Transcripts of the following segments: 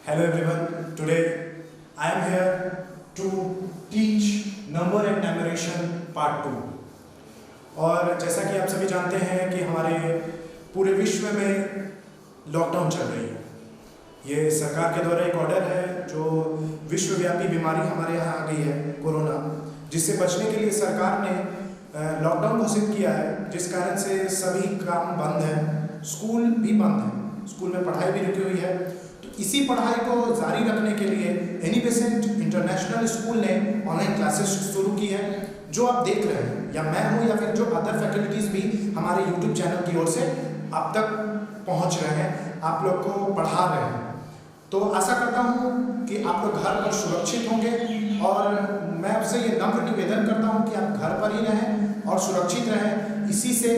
Hello everyone, today I am here to teach number and numeration part 2। और जैसा कि आप सभी जानते हैं कि हमारे पूरे विश्व में लॉकडाउन चल रही है। ये सरकार के द्वारा एक ऑर्डर है जो विश्वव्यापी बीमारी हमारे यहाँ आ गई है कोरोना, जिससे बचने के लिए सरकार ने लॉकडाउन घोषित किया है, जिस कारण से सभी काम बंद हैं, स्कूल भी बंद हैं, स्कूल में पढ़ाई भी रुकी हुई है। तो इसी पढ़ाई को जारी रखने के लिए एनी बेसेंट इंटरनेशनल स्कूल ने ऑनलाइन क्लासेस शुरू की है, जो आप देख रहे हैं, या मैं हूँ या फिर जो अदर फैकल्टीज भी हमारे यूट्यूब चैनल की ओर से आप तक पहुँच रहे हैं, आप लोग को पढ़ा रहे हैं। तो आशा करता हूँ कि आप लोग घर पर सुरक्षित होंगे, और मैं आपसे ये नम्र निवेदन करता हूँ कि आप घर पर ही रहें और सुरक्षित रहें। इसी से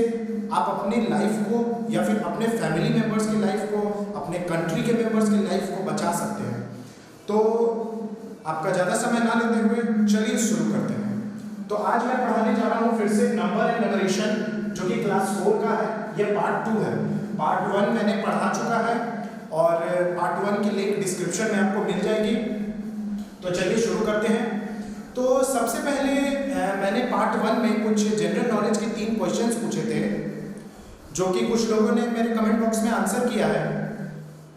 आप अपनी लाइफ को या फिर अपने फैमिली मेम्बर्स की लाइफ को, अपने कंट्री के मेम्बर्स की लाइफ को बचा सकते हैं। तो आपका ज़्यादा समय ना लेते हुए चलिए शुरू करते हैं। तो आज मैं पढ़ाने जा रहा हूँ फिर से नंबर एंड नंबरेशन, जो कि क्लास 4 का है। ये पार्ट 2 है। पार्ट 1 मैंने पढ़ा चुका है और पार्ट 1 की लिंक डिस्क्रिप्शन में आपको मिल जाएगी। तो चलिए शुरू करते हैं। तो सबसे पहले मैंने पार्ट 1 में कुछ जनरल नॉलेज के 3 क्वेश्चंस पूछे थे, जो कि कुछ लोगों ने मेरे कमेंट बॉक्स में आंसर किया है।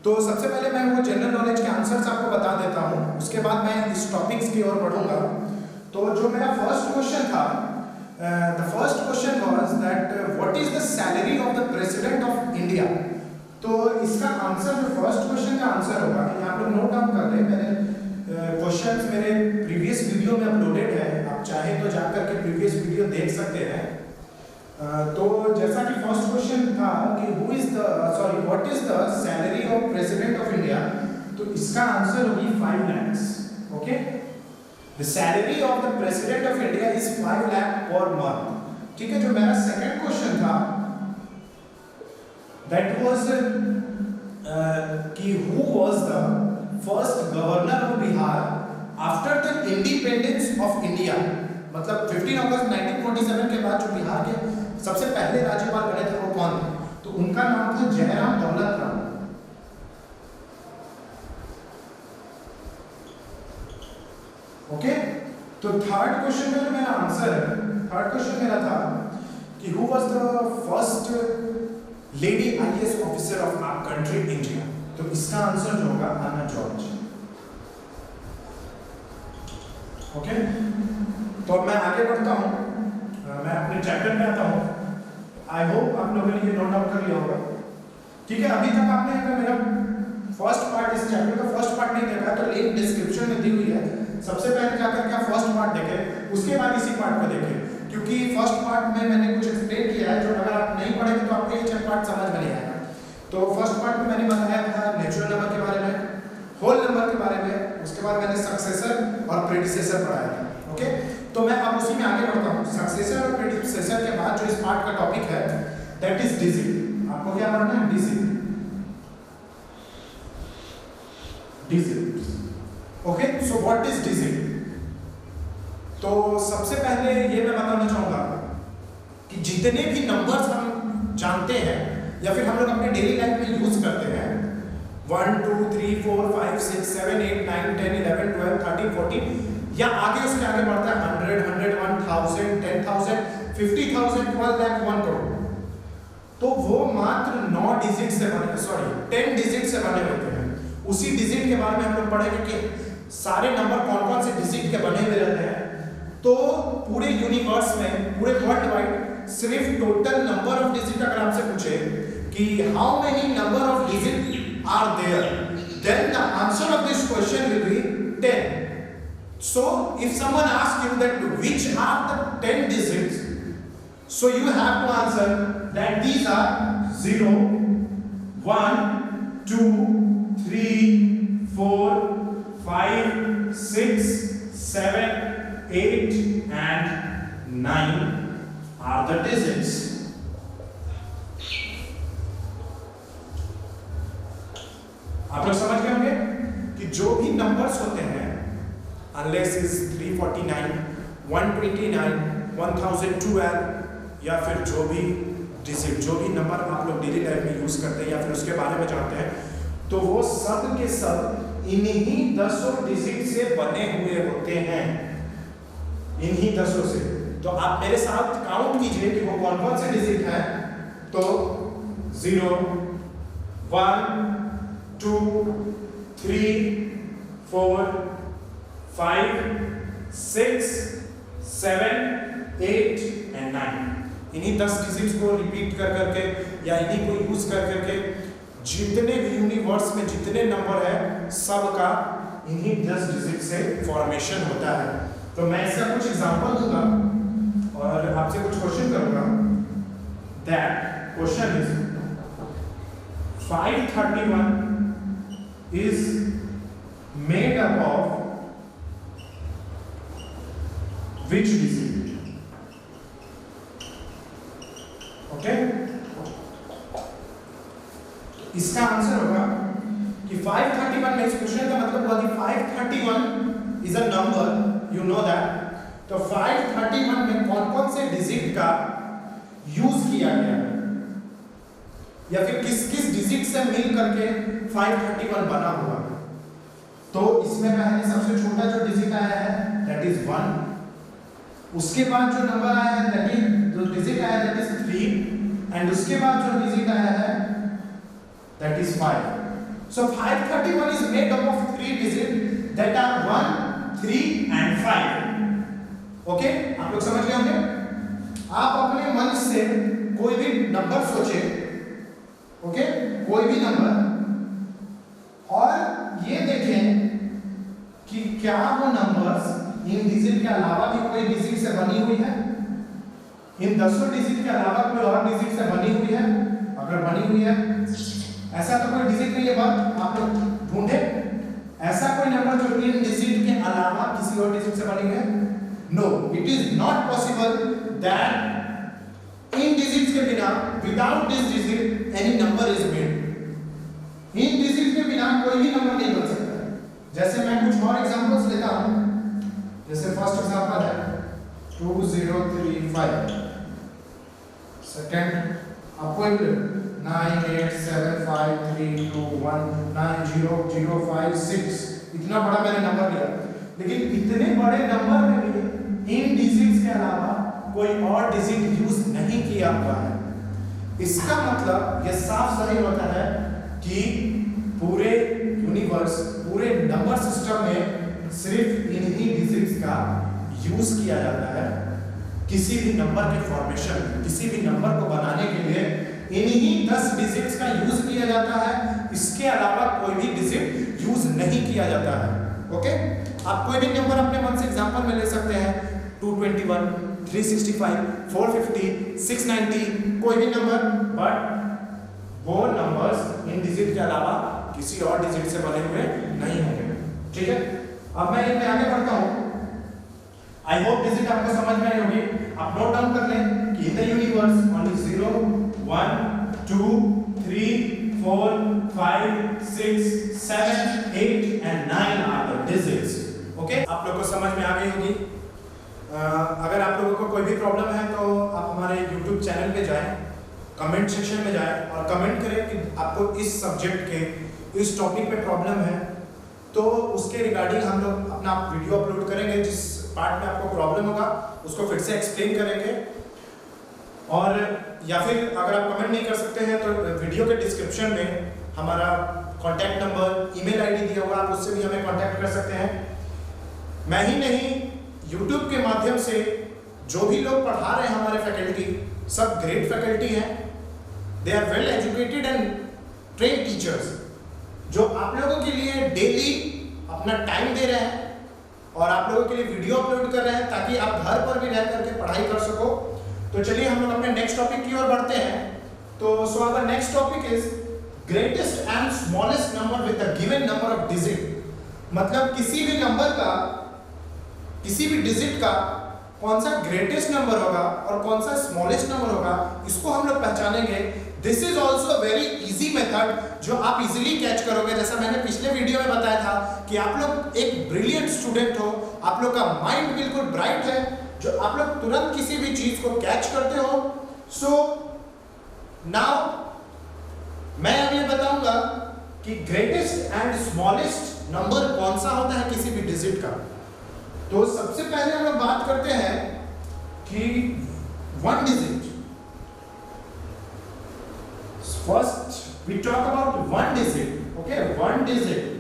तो सबसे पहले मैं वो जनरल नॉलेज के आंसर्स आपको बता देता हूँ, उसके बाद मैं इस टॉपिक्स की ओर बढ़ूंगा। तो जो मेरा फर्स्ट क्वेश्चन था, the first question was that what is the salary of the president of India. तो इसका आंसर, जो फर्स्ट क्वेश्चन का आंसर होगा, आप लोग नोट डाउन कर लें। मैंने क्वेश्चंस मेरे प्रीवियस वीडियो में अपलोडेड है, आप चाहें तो जाकर के प्रीवियस वीडियो देख सकते हैं। तो जैसा कि फर्स्ट क्वेश्चन था कि what is the salary of president of India, तो इसका आंसर होगी 5 lakhs। Okay, the salary of the president of India is 5 lakh per month. ठीक है। जो मेरा सेकंड क्वेश्चन था दैट वाज कि who was the first governor of Bihar after the independence of India. मतलब 15 अगस्त 1947 के बाद जो बिहार के सबसे पहले राज्यपाल बने थे वो कौन थे? तो उनका नाम था जयराम दौलत राम। ओके। तो थर्ड क्वेश्चन का जो मेरा आंसर है, थर्ड क्वेश्चन मेरा था कि who was the first lady IAS officer of our country India. तो इसका आंसर जो होगा अन्ना जॉर्ज। ओके। तो मैं आगे बढ़ता हूँ, मैं अपने चैप्टर में आता हूँ। आई होप आप लोगों ने ये नोट डाउन कर लिया होगा। ठीक है। अभी तक आपने अगर मेरा फर्स्ट पार्ट, इस चैप्टर का फर्स्ट पार्ट नहीं देखा तो लिंक डिस्क्रिप्शन में दी हुई है। सबसे पहले जाकर के आप फर्स्ट पार्ट देखें, उसके बाद इसी पार्ट को देखें, क्योंकि फर्स्ट पार्ट में मैंने कुछ एक्सप्लेन किया है जो अगर आप नहीं पढ़ेंगे तो आपको ये पार्ट समझ में नहीं आएगा। तो फर्स्ट पार्ट में मैंने बताया था नेचुरल नंबर के बारे में, होल नंबर के बारे में, उसके बाद मैंने सक्सेसर और प्रेडिसेसर पढ़ाया था। ओके। तो मैं अब उसी में आगे बढ़ता हूँ। सक्सेसर और प्रेडिसेसर के बाद जो इस पार्ट का टॉपिक है दैट इज डिजिट। आपको क्या पढ़ना है? Digit. Digit. Okay. So what is digit? तो सबसे पहले ये मैं बताना चाहूंगा कि जितने भी नंबर्स हम जानते हैं या फिर हम लोग अपने डेली लाइफ में यूज करते हैं, 1 2 3 4 5 6 7 8 9 10 11 12 13 14 या आगे उसके आगे बढ़ता है 100 101 1000 10,000 50,000 1 लाख 1 करोड़। तो वो मात्र 9 डिजिट से बने, 10 डिजिट से बने होते हैं। उसी डिजिट के बारे में हम लोग पढ़ेंगे कि सारे नंबर कौन कौन से डिजिट के बने हुए रहते हैं। तो पूरे यूनिवर्स में, पूरे वर्ल्ड वाइड सिर्फ टोटल नंबर ऑफ डिजिट अगर आपसे पूछे कि how many number of digit are there, then the answer of this question will be 10। So if someone asks you that which are the 10 digits, so you have to answer that these are 0 1 2 3 4 5 6 7 8 and 9 are the digits. आप लोग समझ गए होंगे कि जो भी numbers होते हैं, unless is 349 129 1012 या फिर जो भी डिजिट, जो भी नंबर आप लोग डेली लाइफ में यूज करते हैं या फिर उसके बारे में जानते हैं, तो वो सब के सब इन्हीं 10 डिजिट से बने हुए होते हैं, इन्हीं 10 से। तो आप मेरे साथ काउंट कीजिए कि वो कौन कौन से डिजिट हैं। तो 0 1 2 3 4 5 6 7 8 एंड 9। इन्हीं 10 डिजिट्स को रिपीट कर करके या इन्हीं को यूज कर करके जितने भी यूनिवर्स में जितने नंबर है सबका इन्हीं 10 डिजिट से फॉर्मेशन होता है। तो मैं इसका कुछ एग्जांपल दूंगा और आपसे कुछ क्वेश्चन करूंगा। That question is 531 is made up of which digit? Okay, इसका आंसर होगा कि 531 में इस क्वेश्चन का मतलब हुआ कि 531 is a number, you know that. तो 531 में कौन कौन से डिजिट का यूज किया गया है या फिर किस किस डिजिट से मिल करके 531 बना हुआ है। तो इसमें पहले सबसे छोटा जो डिजिट आया है दैट इज 1, उसके बाद जो नंबर आया है दैट इज जो डिजिट आया है दैट इज 3 एंड उसके बाद जो डिजिट आया है that is 5। So 531 is made up of 3 digit that are 1 3 and 5। Okay, आप लोग समझ गए होंगे। आप अपने मन से कोई भी नंबर सोचे, ओके, कोई भी नंबर, और ये देखें कि क्या वो नंबर्स इन डिजिट के अलावा भी कोई डिजिट से बनी हुई है, इन 10 डिजिट के अलावा कोई और डिजिट से बनी हुई है। अगर बनी हुई है, ऐसा तो कोई डिजिट नहीं है, बट आप लोग ढूंढे ऐसा कोई नंबर जो इन डिजिट के अलावा किसी और डिजिट से बनी हुई है। No, it is not possible that इन डिजिट्स के बिना, without this digit any number is made. इन डिजिट के बिना कोई भी नंबर नहीं बन सकता। जैसे मैं कुछ और एग्जांपल्स लेता हूं, जैसे फर्स्ट एग्जांपल है 2035, सेकंड आपको 987532190056। इतना बड़ा मैंने नंबर लिया, लेकिन इतने बड़े नंबर में भी इन डिजिट्स के अलावा कोई और डिजिट यूज नहीं किया हुआ है। इसका मतलब यह साफ जाहिर होता है कि पूरे यूनिवर्स, पूरे नंबर सिस्टम में सिर्फ इन्हीं डिजिट्स का यूज किया जाता है। किसी भी नंबर के फॉर्मेशन, किसी भी नंबर को बनाने के लिए इन्हीं 10 डिजिट्स का यूज किया जाता है। इसके अलावा कोई भी डिजिट यूज नहीं किया जाता है। ओके, आप कोई भी नंबर अपने मन से एग्जांपल में ले सकते हैं, 221, 365, 450, 690, कोई भी नंबर, बट वो नंबर्स इन डिजिट के अलावा किसी और डिजिट से बने हुए नहीं होंगे। ठीक है, अब मैं इनमें आगे बढ़ता हूं। आई होप डिजिट आपको समझ में आई होगी। आप नोट डाउन कर लें कि in the universe only 0 1 2 3 4 5 6 7 8 and 9 are the digits. Okay, आप लोगों को समझ में आ गई होगी। अगर आप लोगों को कोई भी प्रॉब्लम है तो आप हमारे YouTube चैनल पे जाएं, कमेंट सेक्शन में जाएं और कमेंट करें कि आपको इस सब्जेक्ट के, इस टॉपिक पे प्रॉब्लम है, तो उसके रिगार्डिंग हम लोग अपना वीडियो अपलोड करेंगे। जिस पार्ट में आपको प्रॉब्लम होगा उसको फिर से एक्सप्लेन करेंगे। और या फिर अगर आप कमेंट नहीं कर सकते हैं तो वीडियो के डिस्क्रिप्शन में हमारा कॉन्टैक्ट नंबर, ईमेल आईडी दिया हुआ, आप उससे भी हमें कॉन्टैक्ट कर सकते हैं। मैं ही नहीं, YouTube के माध्यम से जो भी लोग पढ़ा रहे हैं हमारे फैकल्टी, सब ग्रेट फैकल्टी हैं। They are well educated and train teachers, जो आप लोगों के लिए डेली अपना टाइम दे रहे हैं और आप लोगों के लिए वीडियो अपलोड कर रहे हैं ताकि आप घर पर भी रह करके पढ़ाई कर सको। तो चलिए हम लोग अपने नेक्स्ट टॉपिक की ओर बढ़ते हैं। तो so our next topic is greatest and smallest number with the given number of digit. मतलब किसी भी नंबर का, किसी भी डिजिट का कौन सा ग्रेटेस्ट नंबर होगा और कौन सा स्मॉलेस्ट नंबर होगा, इसको हम लोग पहचानेंगे। This is also very easy method जो आप इजीली कैच करोगे। जैसा मैंने पिछले वीडियो में बताया था कि आप लोग एक ब्रिलियंट स्टूडेंट हो, आप लोग का माइंड बिल्कुल ब्राइट है, जो आप लोग तुरंत किसी भी चीज को कैच करते हो। सो नाउ मैं अब ये बताऊंगा कि ग्रेटेस्ट एंड स्मॉलेस्ट नंबर कौन सा होता है किसी भी डिजिट का। तो सबसे पहले हम लोग बात करते हैं कि one digit. First we talk about one digit. Okay, one digit.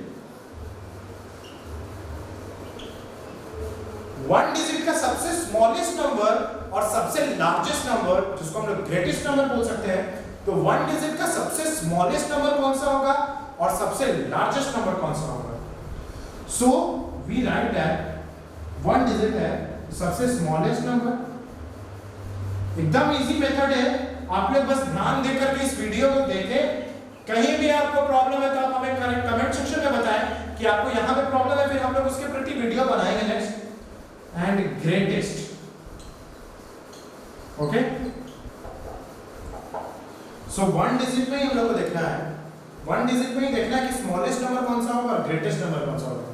One digit का सबसे स्मॉलेस्ट नंबर और सबसे लार्जेस्ट नंबर, जिसको हम लोग ग्रेटेस्ट नंबर बोल सकते हैं, तो वन डिजिट का सबसे स्मॉलेस्ट नंबर कौन सा होगा और सबसे लार्जेस्ट नंबर कौन सा होगा। So we write that one digit है सबसे स्मॉलेस्ट नंबर। एकदम इजी मेथड है, आप लोग बस ध्यान देकर के इस वीडियो को देखें। कहीं भी आपको प्रॉब्लम है तो आप हमें कमेंट सेक्शन में बताएं कि आपको यहाँ पे प्रॉब्लम है, फिर हम लोग उसके प्रति वीडियो बनाएंगे next. And greatest, okay. So one digit में ही हम लोग को देखना है, वन डिजिट में ही देखना है कि स्मॉलेस्ट नंबर कौन सा होगा और ग्रेटेस्ट नंबर कौन सा होगा।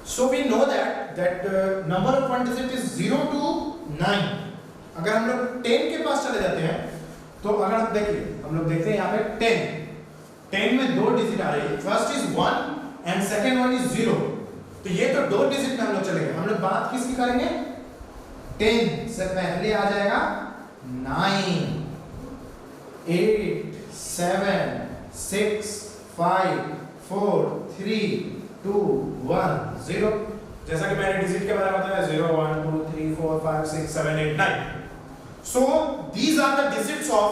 So we know that number of one digit is 0 to 9। अगर हम लोग 10 के पास चले जाते हैं तो अगर आप देखिए, हम लोग देखते हैं यहाँ पे 10 में दो डिजिट आ रही है, first is 1 and second one is 0। तो ये तो दो डिजिट में हम लोग चलेंगे। हम लोग बात किसकी करेंगे, 10 से पहले आ जाएगा 9, 8, 7, 6, 5, 4, 3, 2, 1, 0। जैसा कि मैंने डिजिट के बारे में बताया 0, 1, 2, 3, 4, 5, 6, 7, 8, 9। So these are the digits of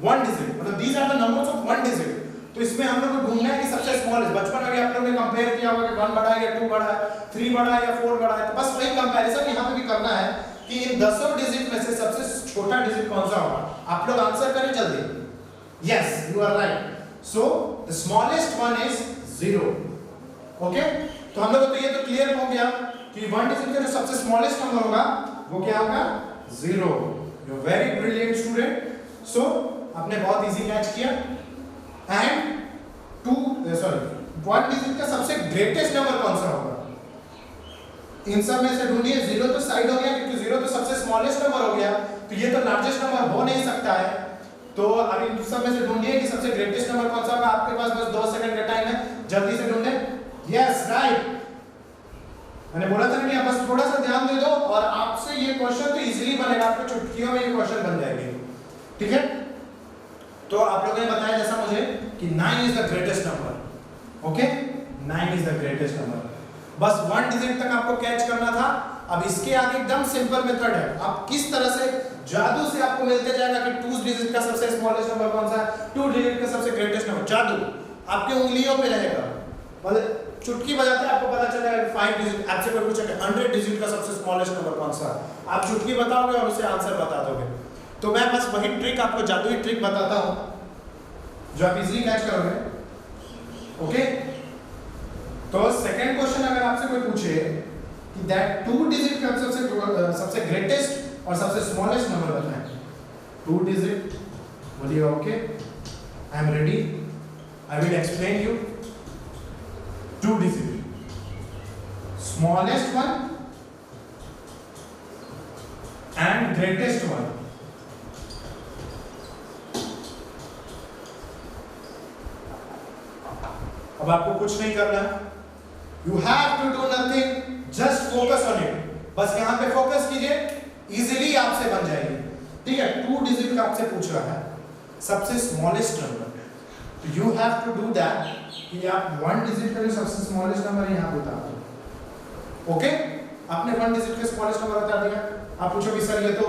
one digit, मतलब these are the numbers of one digit। तो इसमें हम लोग को ढूंढना है कि सबसे स्मॉलेस्ट। बचपन में भी आप लोगों ने कंपेयर किया होगा कि 1 बड़ा है या 2 बड़ा है, 3 बड़ा है या 4 बड़ा है। तो बस वही कंपैरिजन यहाँ पे भी करना है कि इन 10 डिजिट में से सबसे छोटा डिजिट कौन सा होगा। आप लोग आंसर करें जल्दी। Yes, you are right. So the smallest one is 0। Okay, तो हम लोग को तो ये तो क्लियर हो गया कि वन डिजिट का जो सबसे स्मॉलेस्ट नंबर होगा वो क्या होगा, 0। You are very brilliant student. So आपने बहुत इजी कैच किया। एंड वन डिजिट का सबसे ग्रेटेस्ट नंबर कौन सा होगा, इन सब में से ढूंढिए। 0 तो साइड हो गया क्योंकि 0 तो सबसे स्मॉलेस्ट नंबर हो गया, तो ये तो लार्जेस्ट नंबर हो नहीं सकता है। तो अब इन सब में से ढूंढिए कि सबसे ग्रेटेस्ट नंबर कौन सा होगा। आपके पास बस 2 सेकंड का टाइम है, जल्दी से ढूंढे। Yes, right. मैंने बोला था कि आप बस थोड़ा सा ध्यान दे दो और आपसे ये क्वेश्चन तो इजीली बनेगा, आपको चुटकियों में ये क्वेश्चन बन जाएंगे। ठीक है, तो आप लोगों ने बताया जैसा मुझे कि 9 is the greatest number. Okay, 9 is the greatest number. बस वन डिजिट तक आपको कैच करना था। अब इसके आगे एकदम सिंपल मेथड है। आप किस तरह से जादू से आपको मिलते जाएगा कि 2 डिजिट का सबसे स्मॉलेस्ट नंबर कौन सा है, 2 डिजिट का सबसे ग्रेटेस्ट नंबर। जादू आपके उंगलियों पे रहेगा, मतलब चुटकी बजाते आपको पता चलेगा कि 5 डिजिट। आपसे कोई पूछेगा 100 डिजिट का सबसे स्मॉलेस्ट नंबर कौन सा है, आप चुटकी बताओगे और उसे आंसर बता दोगे। तो मैं बस वही ट्रिक आपको, जादुई ट्रिक बताता हूं जो आप इजीली कैच करोगे। ओके, तो सेकंड क्वेश्चन अगर आपसे कोई पूछे कि दैट 2 डिजिट का सबसे ग्रेटेस्ट और सबसे स्मॉलेस्ट नंबर बताएं, 2 डिजिट, बोलिए okay, I am ready, I will explain you. 2 digit, smallest one and greatest one. अब आपको कुछ नहीं करना है, you have to do nothing, just focus on it. बस यहां पे फोकस कीजिए, इजीली आपसे बन जाएगी। ठीक है, 2 डिजिट का आपसे पूछ रहा है सबसे स्मॉलेस्ट नंबर, तो you have to do that कि आप 1 डिजिट का जो सबसे स्मॉलेस्ट नंबर है यहां पे उतार दो। ओके, आपने 1 डिजिट का स्मॉलेस्ट नंबर उतार दिया। आप पूछोगे सर ये तो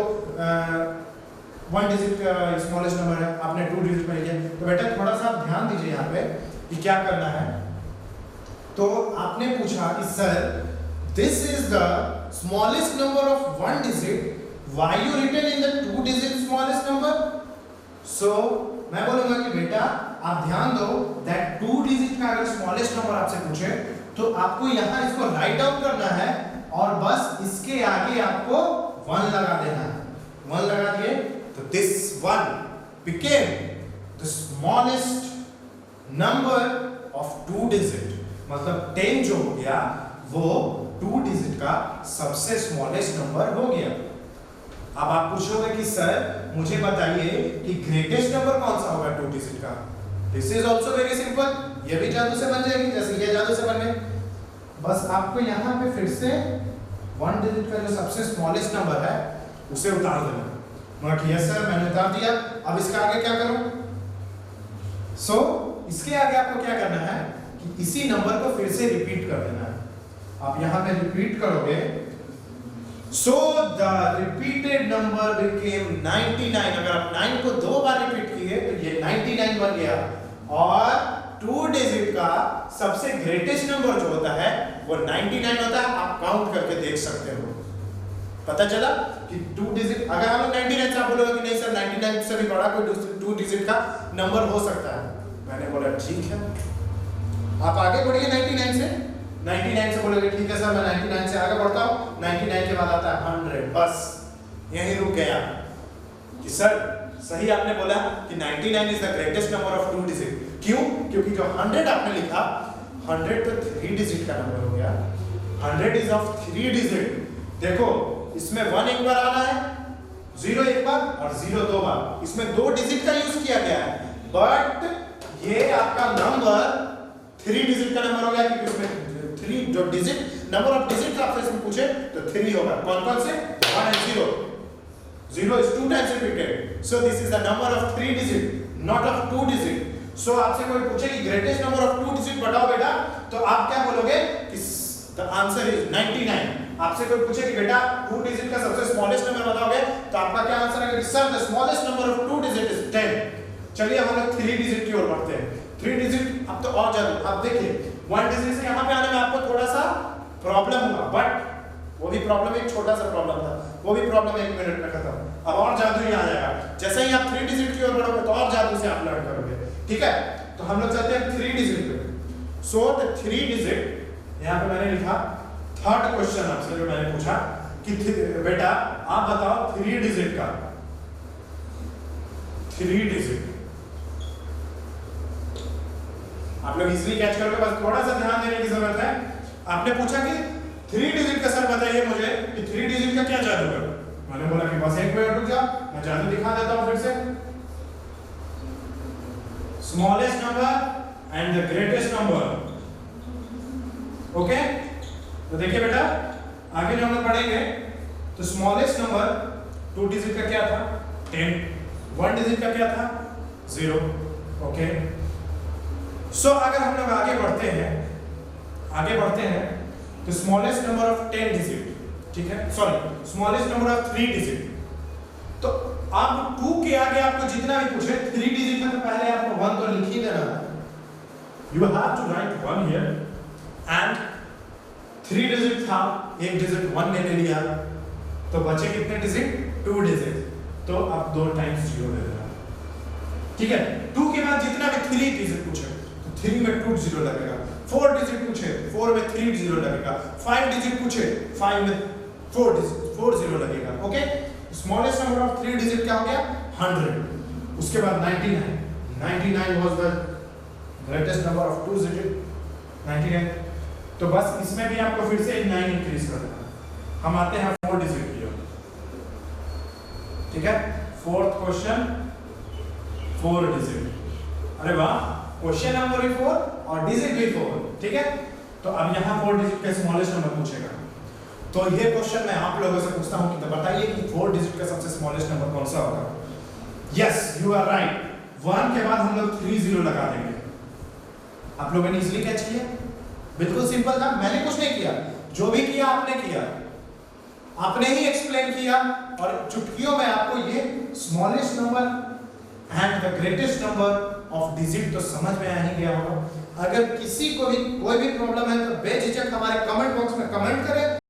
1 डिजिट का स्मॉलेस्ट नंबर है, आपने 2 डिजिट में लिया। तो बेटा थोड़ा सा आप ध्यान दीजिए यहाँ पे कि क्या करना है। तो आपने पूछा कि sir this is the smallest number of 1 digit, why you written in the 2 digit smallest number. So मैं बोलूंगा कि बेटा आप ध्यान दो दैट 2 डिजिट का अगर स्मॉलेस्ट नंबर आपसे पूछे तो आपको यहाँ इसको राइट डाउन करना है और बस इसके आगे आपको 1 लगा देना है। 1 लगा दिए तो this 1 became the smallest number of 2 digit, मतलब 10 जो हो गया वो 2 डिजिट का सबसे स्मॉलेस्ट नंबर हो गया। अब आप पूछोगे कि सर मुझे बताइए कि ग्रेटेस्ट नंबर कौन सा होगा 2 डिजिट का। This is also very simple, ये भी जादू से बन जाएगी जैसे ये जादू से बन गई। बस आपको यहाँ पे फिर से 1 डिजिट का जो सबसे स्मॉलेस्ट नंबर है उसे उतार देना। नोट यस सर मैंने उतार दिया। अब इसका आगे क्या करूं? सो इसके आगे आपको क्या करना है कि इसी नंबर को फिर से रिपीट कर देना है। आप यहाँ पे रिपीट करोगे, so the repeated number became 99। अगर आप 9 को 2 बार रिपीट किए तो ये 99 बन गया। और 2 डिजिट का सबसे ग्रेटेस्ट नंबर जो होता है वो 99 होता है। आप काउंट करके देख सकते हो, पता चला कि 2 डिजिट। अगर हम लोग 99 से, आप बोलोगे कि नहीं सर 99 से भी बड़ा कोई 2 डिजिट का नंबर हो सकता है। मैंने बोला ठीक है, आप आगे बढ़िए 99 से। 99 से बोलोगे ठीक है सर मैं 99 से आगे बढ़ता हूँ। 99 के बाद आता है 100, बस यहीं रुक गया कि सर सही आपने बोला कि 99 is the greatest number of 2 digit. क्यों? क्योंकि जो 100 आपने लिखा, 100 तो 3 डिजिट का नंबर हो गया। 100 इज ऑफ 3 डिजिट। देखो इसमें 1 एक बार आना है, 0 एक बार और 0 2 बार। इसमें 2 डिजिट का यूज किया गया है, बट ये आपका नंबर 3 डिजिट का नंबर हो गया क्योंकि इसमें 3 जो डिजिट नंबर ऑफ डिजिट आपसे इसमें पूछे तो 3 होगा। कौन-कौन से? 1 and 0. 0 is 2 times repeated. So this is the number of 3 digit, not of 2 digit. So आपसे कोई पूछे कि ग्रेटेस्ट नंबर ऑफ 2 डिजिट बताओ बेटा, तो आप क्या बोलोगे कि the answer is 99। आपसे कोई पूछे कि बेटा 2 डिजिट का सबसे स्मॉलेस्ट नंबर बताओगे तो आपका क्या आंसर आएगा? Sir the smallest number of 2 digit is 10। चलिए हम लोग 3 डिजिट की ओर बढ़ते हैं। 3 डिजिट अब तो और ज्यादा। आप देखिए 1 डिजिट से यहां पे आने में आपको थोड़ा सा प्रॉब्लम हुआ, बट वो भी प्रॉब्लम एक छोटा सा प्रॉब्लम था, वो भी प्रॉब्लम 1 मिनट में खत्म। अब और जादू ही आ जाएगा। जैसे ही आप 3 डिजिट की ओर बढ़ोगे तो और जादू से आप लर्न करोगे। ठीक है, तो हम लोग चलते हैं 3 डिजिट पे। सो द 3 डिजिट यहां पे मैंने लिखा। थर्ड क्वेश्चन आपसे जो मैंने पूछा कि बेटा आप बताओ 3 डिजिट का 3 डिजिट। आप लोग इजीली कैच करोगे, बस थोड़ा सा ध्यान देने की जरूरत है। आपने पूछा कि 3 डिजिट का सर बताइए मुझे कि 3 डिजिट का क्या जादू है। मैंने बोला कि बस 1 मिनट रुक जाओ, मैं जादू दिखा देता हूं फिर से। Smallest number and the greatest number. Okay, तो देखिए बेटा आगे जो हम लोग पढ़ेंगे तो स्मॉलेस्ट नंबर 2 डिजिट का क्या था? 10। 1 डिजिट का क्या था? 0। ओके, सो अगर हम लोग आगे बढ़ते हैं तो स्मॉलेस्ट नंबर ऑफ 10 डिजिट, ठीक है, sorry smallest number of 3 digit. तो आप 2 के आगे आपको जितना भी पूछे 3 डिजिट में तो पहले आपको 1 तो लिख ही देना है। You have to write 1 here and 3 digit था, 1 डिजिट 1 ने ले लिया तो बचे कितने डिजिट? 2 डिजिट। तो आप 2 टाइम्स 0 ले लेना। ठीक है, 2 के बाद जितना भी 3 डिजिट पूछे तो 3 में 2 0 लगेगा। 4 डिजिट पूछे 4 में 3 0 लगेगा। 5 डिजिट पूछे 5 में 4 0 लगेगा। Okay, smallest number of 3 digit क्या हो गया? 100। उसके बाद 99 was the greatest number of 2 digit 99। तो बस इसमें भी आपको फिर से एक 9 इंक्रीज कर देना। हम आते हैं 4 डिजिट की ओर। ठीक है, फोर्थ क्वेश्चन 4 डिजिट। अरे वाह, क्वेश्चन नंबर भी 4 और डिजिट भी 4। ठीक है, तो अब यहाँ 4 डिजिट का स्मॉलेस्ट नंबर पूछेगा। तो ये क्वेश्चन मैं आप लोगों से पूछता हूँ कि बताइए कि 4 डिजिट का सबसे स्मॉलेस्ट नंबर कौन सा होगा? Yes, you are right. 1 के बाद हम लोग 3 0 लगा देंगे। आप लोगों ने इजीली कैच किया, बिल्कुल सिंपल था। मैंने कुछ नहीं किया, जो भी किया आपने किया, आपने ही एक्सप्लेन किया और चुटकियों में आपको ये smallest number and the greatest number of digit तो समझ में आ ही गया होगा। अगर किसी को भी कोई भी प्रॉब्लम है तो बेझिझक हमारे कमेंट बॉक्स में कमेंट करें।